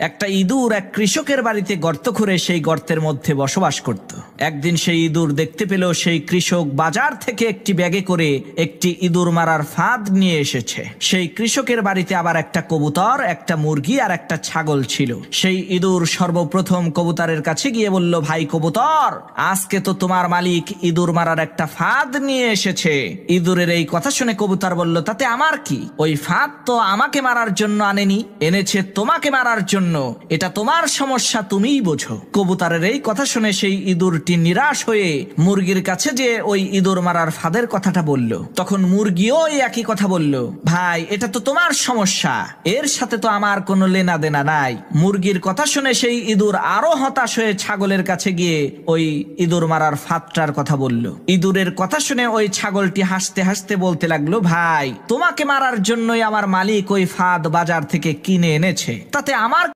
একটা ইঁদুর এক কৃষকের বাড়িতে গর্ত করে সেই গর্তের মধ্যে বসবাস করত। একদিন সেই ইঁদুর দেখতে পেল সেই কৃষক বাজার থেকে একটি ব্যাগে করে একটি ইঁদুর মারার ফাঁদ নিয়ে এসেছে। সেই কৃষকের বাড়িতে আবার একটা কবুতর, একটা মুরগি আর একটা ছাগল ছিল। সেই ইঁদুর সর্বপ্রথম কবুতরের কাছে গিয়ে বলল, ভাই কবুতর, আজকে তো তোমার মালিক ইঁদুর মারার একটা ফাঁদ নিয়ে এসেছে। ইঁদুরের এই কথা শুনে কবুতর বলল, তাতে আমার কি? ওই ফাঁদ তো আমাকে মারার জন্য আনেনি, এনেছে তোমাকে মারার জন্য। এটা তোমার সমস্যা, তুমিই বোঝো। কবুতরের এই কথা শুনে সেই ইঁদুরটি নিরাশ হয়ে মুরগির কাছে যে ওই ইঁদুর মারার ফাঁদের কথাটা বলল। তখন মুরগিও এই একই কথা বলল, ভাই এটা তো তোমার সমস্যা, এর সাথে তো আমার কোনো লেনা দেনা নাই। মুরগির কথা শুনে সেই ইঁদুর আরো হতাশ হয়ে ছাগলের কাছে গিয়ে ওই ইঁদুর মারার ফাঁদটার কথা বলল। ইঁদুরের কথা শুনে ওই ছাগলটি হাসতে হাসতে বলতে লাগলো, ভাই তোমাকে মারার জন্যই আমার মালিক ওই ফাঁদ বাজার থেকে কিনে এনেছে, তাতে আমার